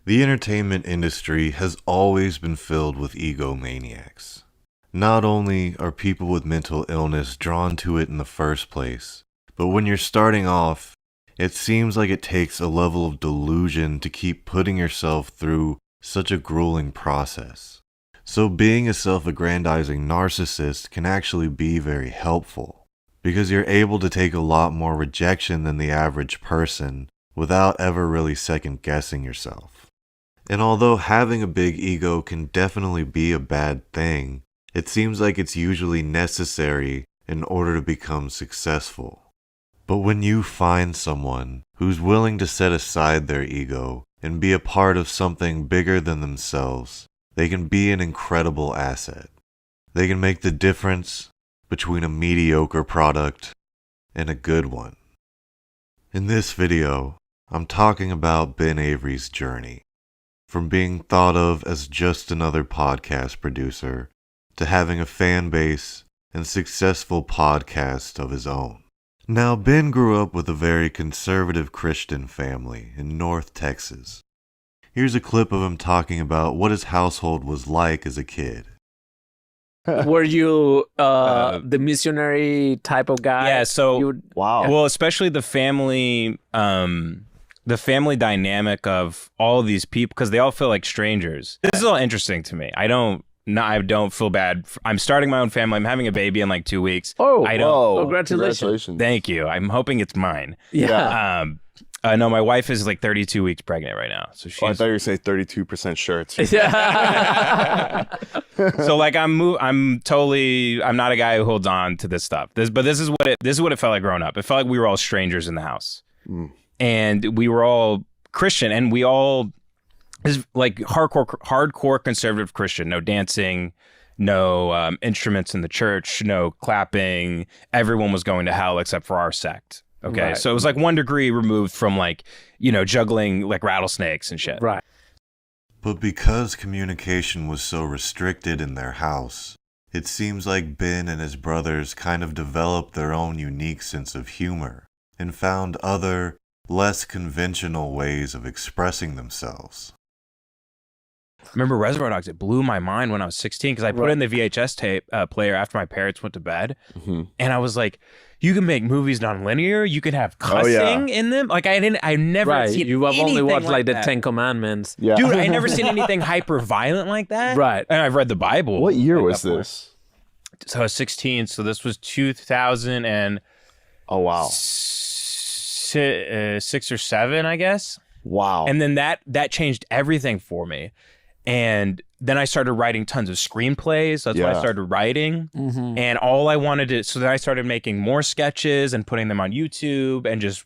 The entertainment industry has always been filled with egomaniacs. Not only are people with mental illness drawn to it in the first place, but when you're starting off, it seems like it takes a level of delusion to keep putting yourself through such a grueling process. So being a self-aggrandizing narcissist can actually be very helpful, because you're able to take a lot more rejection than the average person without ever really second-guessing yourself. And although having a big ego can definitely be a bad thing, it seems like it's usually necessary in order to become successful. But when you find someone who's willing to set aside their ego and be a part of something bigger than themselves, they can be an incredible asset. They can make the difference between a mediocre product and a good one. In this video, I'm talking about Ben Avery's journey, from being thought of as just another podcast producer to having a fan base and successful podcast of his own. Now, Ben grew up with a very conservative Christian family in North Texas. Here's a clip of him talking about what his household was like as a kid. Were you the missionary type of guy? Yeah, so Wow. well, especially the family dynamic of all of these people, because they all feel like strangers. This is all interesting to me. I don't feel bad. I'm starting my own family. I'm having a baby in like 2 weeks. Oh, I don't. Whoa. Congratulations. Thank you. I'm hoping it's mine. Yeah. No, my wife is like 32 weeks pregnant right now. So she's. Oh, I thought you were saying 32% shirts. Yeah. So like I'm not a guy who holds on to this stuff. This is what it felt like growing up. It felt like we were all strangers in the house, and we were all Christian, and we all is like hardcore conservative Christian. No dancing, no instruments in the church, no clapping. Everyone was going to hell except for our sect. Okay, Right. so it was like 1 degree removed from like, juggling like rattlesnakes and shit. Right. But because communication was so restricted in their house, it seems like Ben and his brothers kind of developed their own unique sense of humor and found other, less conventional ways of expressing themselves. Remember Reservoir Dogs? It blew my mind when I was 16 because I put in the VHS tape player after my parents went to bed, and I was like, "You can make movies non-linear. You can have cussing in them." Like I've never seen. You have only anything watched like the that. 10 Commandments. Yeah. Dude, I never seen anything hyper violent like that. Right. And I've read the Bible. What year at was that point. this? So I was 16. So this was 2006 Oh, wow. or 7, I guess. Wow. And then that changed everything for me. And then I started writing tons of screenplays. That's what I started writing. And all I wanted to, so then I started making more sketches and putting them on YouTube and just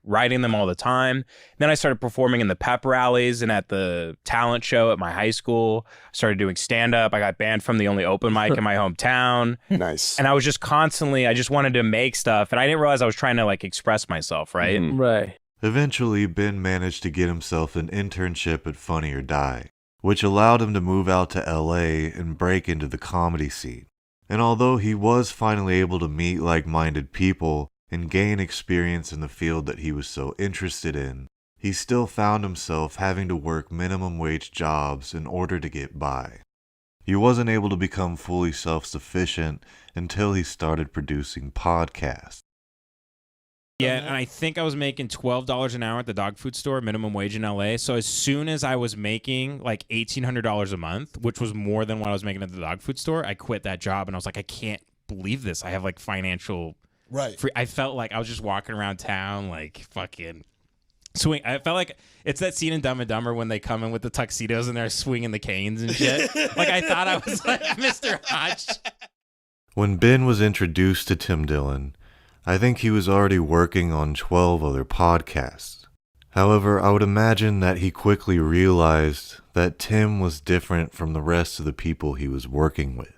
writing them all the time. Then I started performing in the pep rallies and at the talent show at my high school. I started doing stand-up. I got banned from the only open mic in my hometown. Nice. And I was just constantly, I just wanted to make stuff. And I didn't realize I was trying to like express myself, right? Right. Eventually, Ben managed to get himself an internship at Funny or Die, which allowed him to move out to LA and break into the comedy scene. And although he was finally able to meet like-minded people and gain experience in the field that he was so interested in, he still found himself having to work minimum wage jobs in order to get by. He wasn't able to become fully self-sufficient until he started producing podcasts. Yeah, and I think I was making $12 an hour at the dog food store, minimum wage in LA. So as soon as I was making like $1,800 a month, which was more than what I was making at the dog food store, I quit that job and I was like, I can't believe this. I have like financial free. I felt like I was just walking around town like fucking swing. I felt like it's that scene in Dumb and Dumber when they come in with the tuxedos and they're swinging the canes and shit. Like I thought I was like Mr. Hodge. When Ben was introduced to Tim Dillon, I think he was already working on 12 other podcasts. However, I would imagine that he quickly realized that Tim was different from the rest of the people he was working with.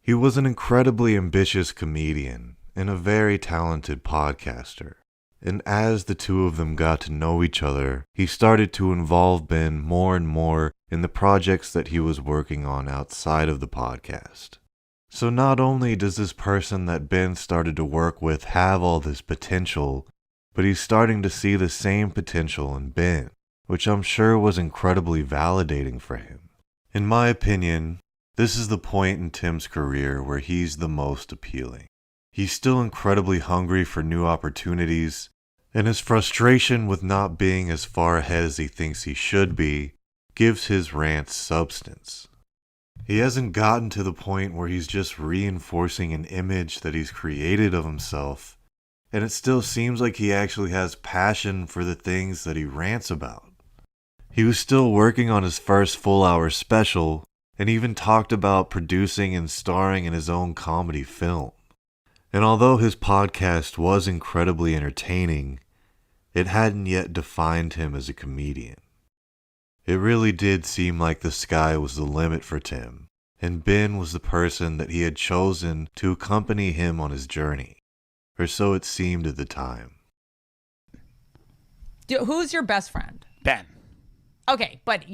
He was an incredibly ambitious comedian and a very talented podcaster. And as the two of them got to know each other, he started to involve Ben more and more in the projects that he was working on outside of the podcast. So not only does this person that Ben started to work with have all this potential, but he's starting to see the same potential in Ben. which I'm sure was incredibly validating for him. In my opinion, this is the point in Tim's career where he's the most appealing. He's still incredibly hungry for new opportunities, and his frustration with not being as far ahead as he thinks he should be gives his rants substance. He hasn't gotten to the point where he's just reinforcing an image that he's created of himself, and it still seems like he actually has passion for the things that he rants about. He was still working on his first full-hour special, and even talked about producing and starring in his own comedy film. And although his podcast was incredibly entertaining, it hadn't yet defined him as a comedian. It really did seem like the sky was the limit for Tim, and Ben was the person that he had chosen to accompany him on his journey, or so it seemed at the time. Who's your best friend? Ben. Okay. But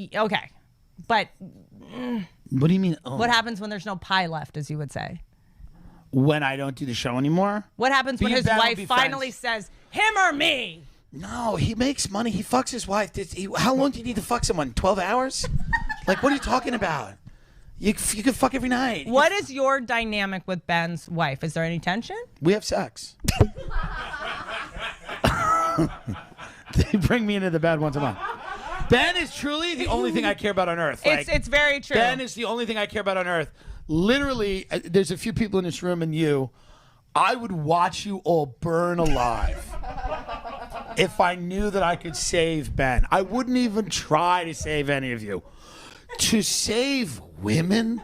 What do you mean? Oh. what happens when there's no pie left, as you would say? When I don't do the show anymore? What happens when Me and his Ben will wife be finally friends. says, him or me? No, he makes money. He fucks his wife. How long do you need to fuck someone? 12 hours? Like, what are you talking about? You can fuck every night. What is your dynamic with Ben's wife? Is there any tension? We have sex. They bring me into the bed once a month. Ben is truly the only thing I care about on earth. Like, It's very true. Ben is the only thing I care about on earth. Literally, there's a few people in this room and you. I would watch you all burn alive if I knew that I could save Ben. I wouldn't even try to save any of you. To save women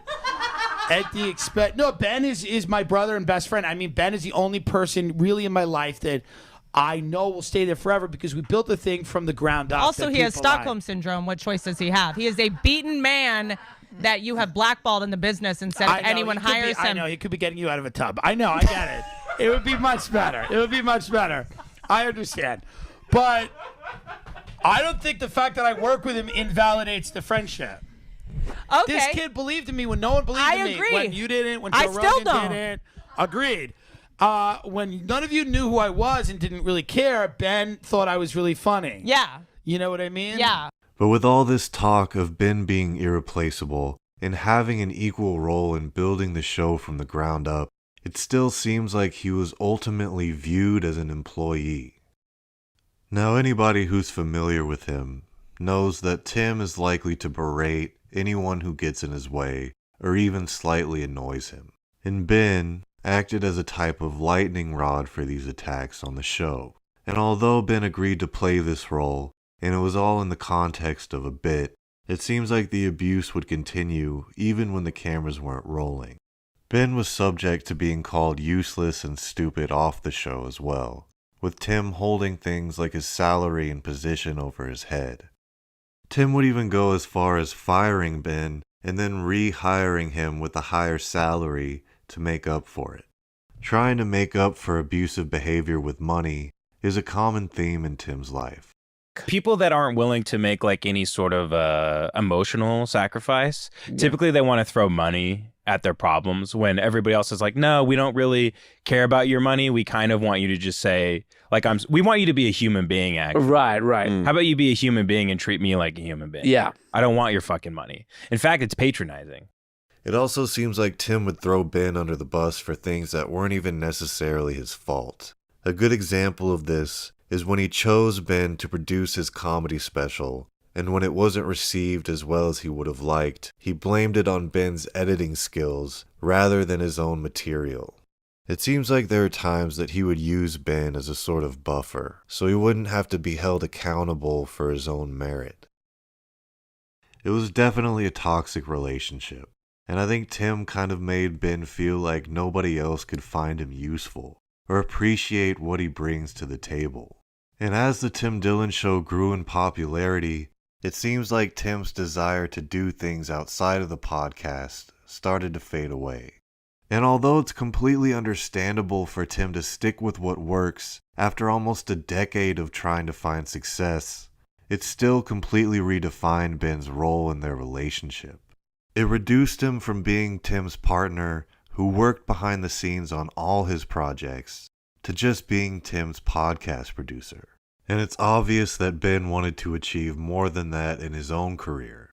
at the expense... No, Ben is my brother and best friend. I mean, Ben is the only person really in my life that I know will stay there forever because we built the thing from the ground up. Also, that he has people Stockholm Syndrome. What choice does he have? He is a beaten man that you have blackballed in the business and said I if know, anyone he could hires be, I him... know, he could be getting you out of a tub. I know, I get it. It would be much better. It would be much better. I understand. But I don't think the fact that I work with him invalidates the friendship. Okay. This kid believed in me when no one believed in me. agree. When you didn't, when I Joe still Rogan don't. didn't. Agreed. When none of you knew who I was and didn't really care, Ben thought I was really funny. Yeah. You know what I mean? Yeah. But with all this talk of Ben being irreplaceable and having an equal role in building the show from the ground up, it still seems like he was ultimately viewed as an employee. Now, anybody who's familiar with him knows that Tim is likely to berate anyone who gets in his way or even slightly annoys him. And Ben acted as a type of lightning rod for these attacks on the show. And although Ben agreed to play this role, and it was all in the context of a bit, it seems like the abuse would continue even when the cameras weren't rolling. Ben was subject to being called useless and stupid off the show as well, with Tim holding things like his salary and position over his head. Tim would even go as far as firing Ben and then rehiring him with a higher salary to make up for it. Trying to make up for abusive behavior with money is a common theme in Tim's life. People that aren't willing to make like any sort of emotional sacrifice, typically they want to throw money at their problems when everybody else is like, no, we don't really care about your money. We kind of want you to just say, like, we want you to be a human being, actually. Right. How about you be a human being and treat me like a human being? Yeah. I don't want your fucking money. In fact, it's patronizing. It also seems like Tim would throw Ben under the bus for things that weren't even necessarily his fault. A good example of this is when he chose Ben to produce his comedy special, and when it wasn't received as well as he would have liked, he blamed it on Ben's editing skills rather than his own material. It seems like there are times that he would use Ben as a sort of buffer, so he wouldn't have to be held accountable for his own merit. It was definitely a toxic relationship, and I think Tim kind of made Ben feel like nobody else could find him useful or appreciate what he brings to the table. And as the Tim Dillon Show grew in popularity, it seems like Tim's desire to do things outside of the podcast started to fade away. And although it's completely understandable for Tim to stick with what works after almost a decade of trying to find success, it still completely redefined Ben's role in their relationship. It reduced him from being Tim's partner who worked behind the scenes on all his projects to just being Tim's podcast producer. And it's obvious that Ben wanted to achieve more than that in his own career.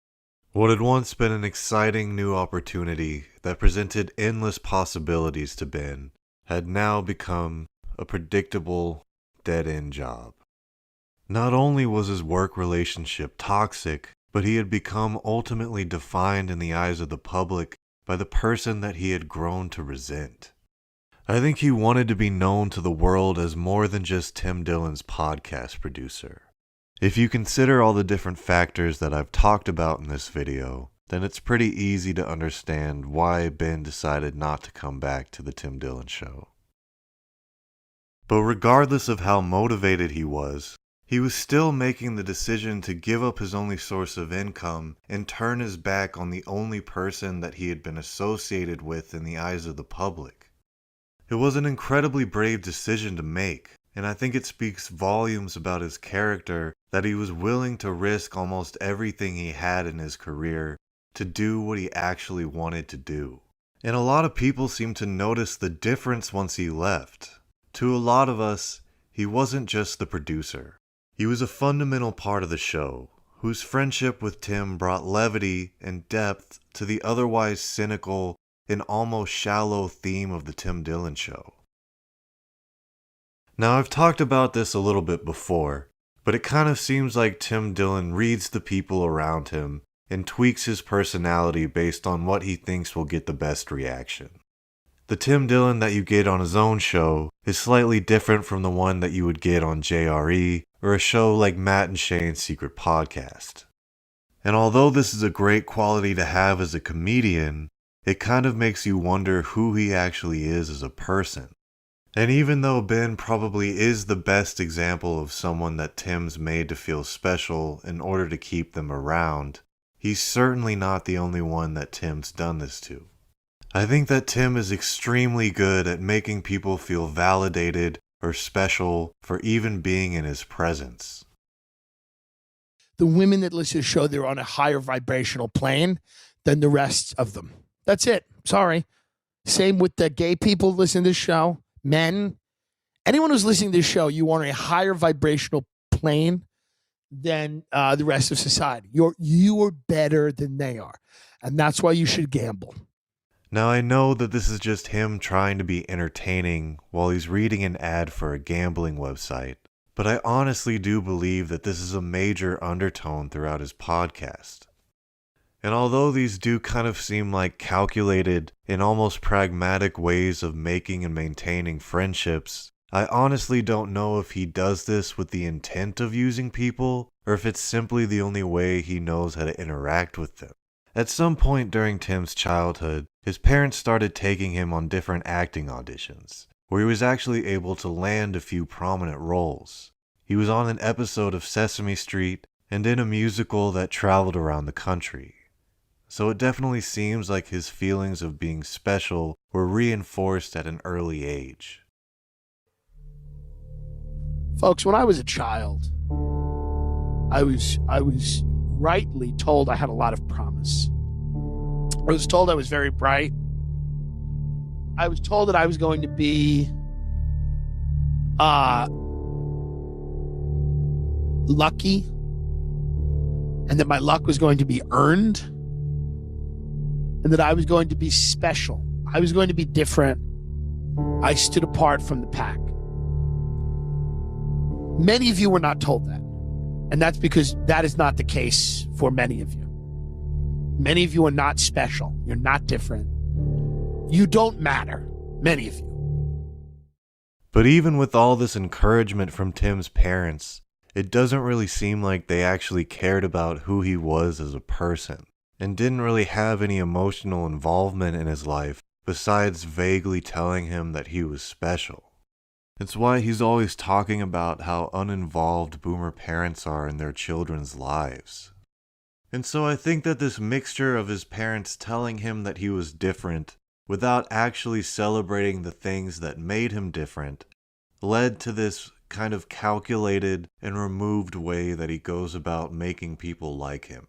What had once been an exciting new opportunity that presented endless possibilities to Ben had now become a predictable, dead-end job. Not only was his work relationship toxic, but he had become ultimately defined in the eyes of the public by the person that he had grown to resent. I think he wanted to be known to the world as more than just Tim Dillon's podcast producer. If you consider all the different factors that I've talked about in this video, then it's pretty easy to understand why Ben decided not to come back to the Tim Dillon Show. But regardless of how motivated he was still making the decision to give up his only source of income and turn his back on the only person that he had been associated with in the eyes of the public. It was an incredibly brave decision to make, and I think it speaks volumes about his character that he was willing to risk almost everything he had in his career to do what he actually wanted to do. And a lot of people seem to notice the difference once he left. To a lot of us, he wasn't just the producer. He was a fundamental part of the show, whose friendship with Tim brought levity and depth to the otherwise cynical and almost shallow theme of the Tim Dillon Show. Now, I've talked about this a little bit before, but it kind of seems like Tim Dillon reads the people around him and tweaks his personality based on what he thinks will get the best reaction. The Tim Dillon that you get on his own show is slightly different from the one that you would get on JRE or a show like Matt and Shane's Secret Podcast. And although this is a great quality to have as a comedian, it kind of makes you wonder who he actually is as a person. And even though Ben probably is the best example of someone that Tim's made to feel special in order to keep them around, he's certainly not the only one that Tim's done this to. I think that Tim is extremely good at making people feel validated or special for even being in his presence. The women that listen to the show, they're on a higher vibrational plane than the rest of them. That's it. Sorry. Same with the gay people listening to this show, men. Anyone who's listening to this show, you are on a higher vibrational plane than the rest of society. You are better than they are. And that's why you should gamble. Now I know that this is just him trying to be entertaining while he's reading an ad for a gambling website, but I honestly do believe that this is a major undertone throughout his podcast. And although these do kind of seem like calculated and almost pragmatic ways of making and maintaining friendships, I honestly don't know if he does this with the intent of using people or if it's simply the only way he knows how to interact with them. At some point during Tim's childhood, his parents started taking him on different acting auditions, where he was actually able to land a few prominent roles. He was on an episode of Sesame Street and in a musical that traveled around the country. So it definitely seems like his feelings of being special were reinforced at an early age. Folks, when I was a child, I was rightly told I had a lot of promise. I was told I was very bright. I was told that I was going to be lucky and that my luck was going to be earned and that I was going to be special. I was going to be different. I stood apart from the pack. Many of you were not told that. And that's because that is not the case for many of you. Many of you are not special. You're not different. You don't matter. Many of you. But even with all this encouragement from Tim's parents, it doesn't really seem like they actually cared about who he was as a person, and didn't really have any emotional involvement in his life besides vaguely telling him that he was special. It's why he's always talking about how uninvolved boomer parents are in their children's lives. And so I think that this mixture of his parents telling him that he was different without actually celebrating the things that made him different led to this kind of calculated and removed way that he goes about making people like him.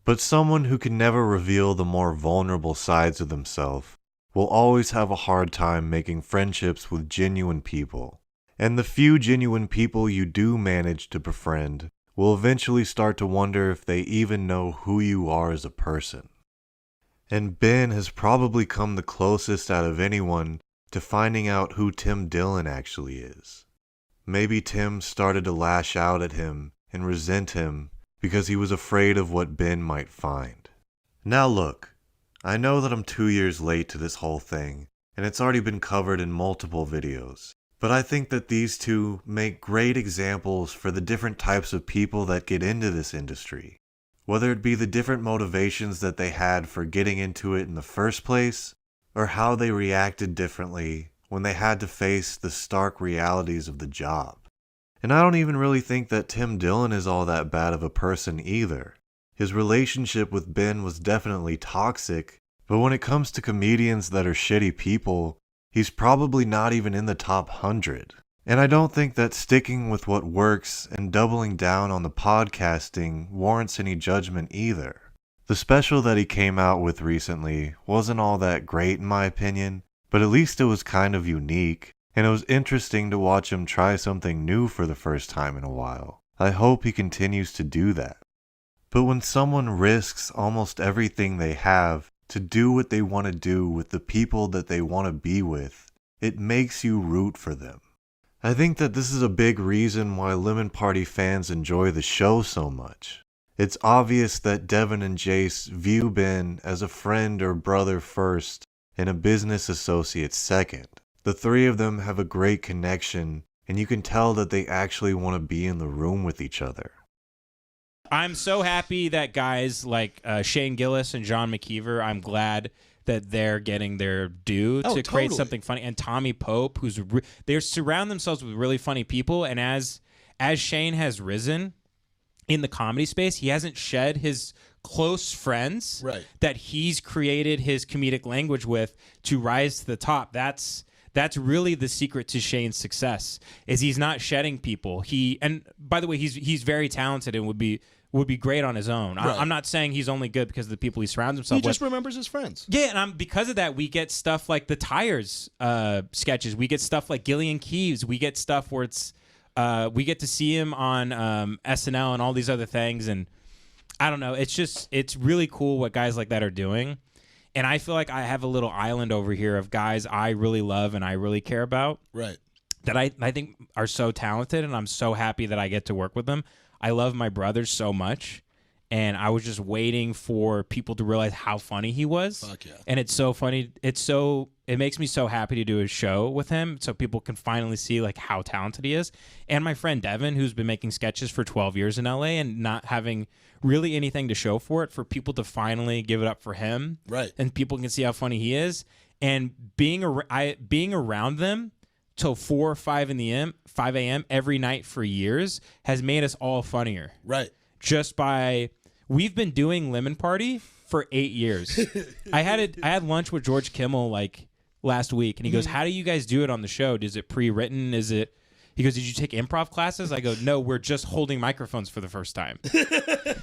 But someone who can never reveal the more vulnerable sides of themselves will always have a hard time making friendships with genuine people, And the few genuine people you do manage to befriend will eventually start to wonder if they even know who you are as a person. And Ben has probably come the closest out of anyone to finding out who Tim Dillon actually is. Maybe Tim started to lash out at him and resent him because he was afraid of what Ben might find. Now look, I know that I'm 2 years late to this whole thing, and it's already been covered in multiple videos, but I think that these two make great examples for the different types of people that get into this industry. Whether it be the different motivations that they had for getting into it in the first place, or how they reacted differently when they had to face the stark realities of the job. And I don't even really think that Tim Dillon is all that bad of a person either. His relationship with Ben was definitely toxic, but when it comes to comedians that are shitty people, he's probably not even in the top 100. And I don't think that sticking with what works and doubling down on the podcasting warrants any judgment either. The special that he came out with recently wasn't all that great in my opinion, but at least it was kind of unique, and it was interesting to watch him try something new for the first time in a while. I hope he continues to do that. But when someone risks almost everything they have to do what they want to do with the people that they want to be with, it makes you root for them. I think that this is a big reason why Lemon Party fans enjoy the show so much. It's obvious that Devin and Jace view Ben as a friend or brother first and a business associate second. The three of them have a great connection, and you can tell that they actually want to be in the room with each other. I'm so happy that guys like Shane Gillis and John McKeever, I'm glad that they're getting their due to create something funny. And Tommy Pope, they surround themselves with really funny people. And as Shane has risen in the comedy space, he hasn't shed his close friends that he's created his comedic language with to rise to the top. That's really the secret to Shane's success, is he's not shedding people. And by the way, he's very talented and would be great on his own. I'm not saying he's only good because of the people he surrounds himself with. He just remembers his friends. Yeah, and because of that, we get stuff like the Tires sketches. We get stuff like Gillian Keeves. We get stuff where it's we get to see him on SNL and all these other things. And I don't know. It's really cool what guys like that are doing. And I feel like I have a little island over here of guys I really love and I really care about. Right. That I think are so talented, and I'm so happy that I get to work with them. I love my brother so much, and I was just waiting for people to realize how funny he was. Fuck yeah. And it's so funny. It makes me so happy to do a show with him so people can finally see like how talented he is. And my friend Devin, who's been making sketches for 12 years in LA and not having really anything to show for it, for people to finally give it up for him. Right. And people can see how funny he is. And being around them till 4 or 5 a.m. every night for years has made us all funnier. Right. We've been doing Lemon Party for 8 years. I had lunch with George Kimmel like last week, and he goes, "How do you guys do it on the show? Is it pre-written? He goes, "Did you take improv classes?" I go, "No, we're just holding microphones for the first time."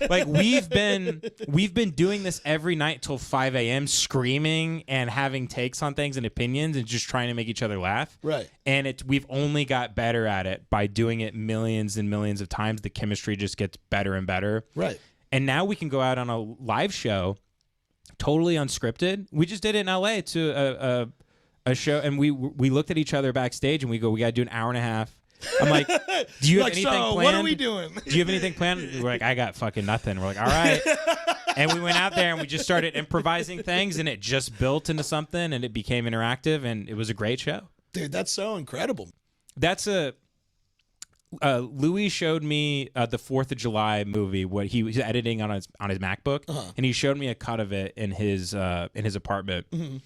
Like we've been doing this every night till 5 a.m. screaming and having takes on things and opinions and just trying to make each other laugh. Right. And we've only got better at it by doing it millions and millions of times. The chemistry just gets better and better. Right. And now we can go out on a live show, totally unscripted. We just did it in LA to a show, and we looked at each other backstage, and we go, "We got to do an hour and a half." I'm like, "Do you have anything planned? What are we doing? Do you have anything planned?" We're like, "I got fucking nothing." We're like, "All right." And we went out there and we just started improvising things, and it just built into something, and it became interactive, and it was a great show. Dude, that's so incredible. That's Louis showed me the 4th of July movie, what he was editing on his MacBook, and he showed me a cut of it in his apartment. Mm-hmm.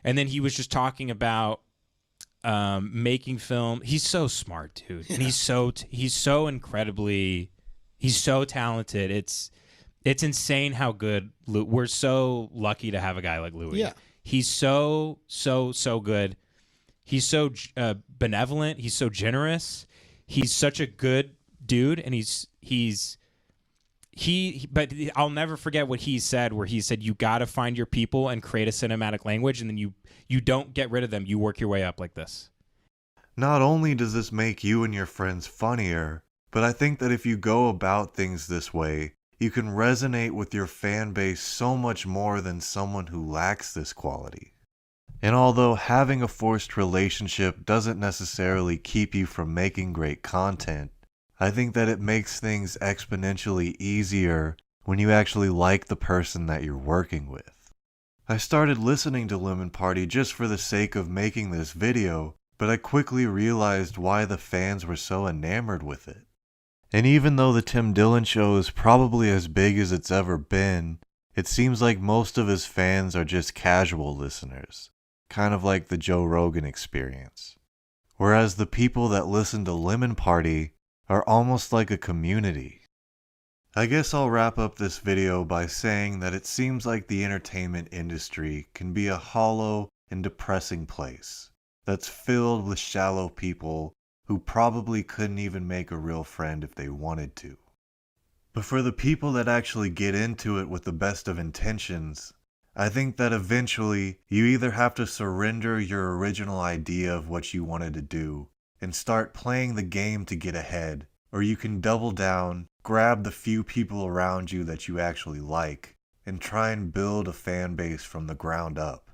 And then he was just talking about making film. He's so smart, dude. And he's so incredibly, he's so talented. It's insane how good we're so lucky to have a guy like Louis. Yeah. He's so good. He's so benevolent. He's so generous. He's such a good dude, and but I'll never forget what he said, where he said, "You got to find your people and create a cinematic language, and then you don't get rid of them. You work your way up like this." Not only does this make you and your friends funnier, but I think that if you go about things this way, you can resonate with your fan base so much more than someone who lacks this quality. And although having a forced relationship doesn't necessarily keep you from making great content, I think that it makes things exponentially easier when you actually like the person that you're working with. I started listening to Lemon Party just for the sake of making this video, but I quickly realized why the fans were so enamored with it. And even though the Tim Dillon show is probably as big as it's ever been, it seems like most of his fans are just casual listeners, kind of like the Joe Rogan experience. Whereas the people that listen to Lemon Party are almost like a community. I guess I'll wrap up this video by saying that it seems like the entertainment industry can be a hollow and depressing place that's filled with shallow people who probably couldn't even make a real friend if they wanted to. But for the people that actually get into it with the best of intentions, I think that eventually you either have to surrender your original idea of what you wanted to do and start playing the game to get ahead, or you can double down, grab the few people around you that you actually like, and try and build a fan base from the ground up.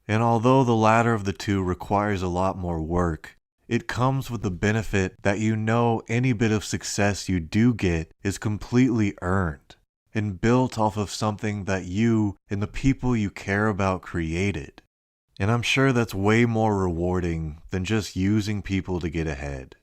And although the latter of the two requires a lot more work, it comes with the benefit that you know any bit of success you do get is completely earned and built off of something that you and the people you care about created. And I'm sure that's way more rewarding than just using people to get ahead.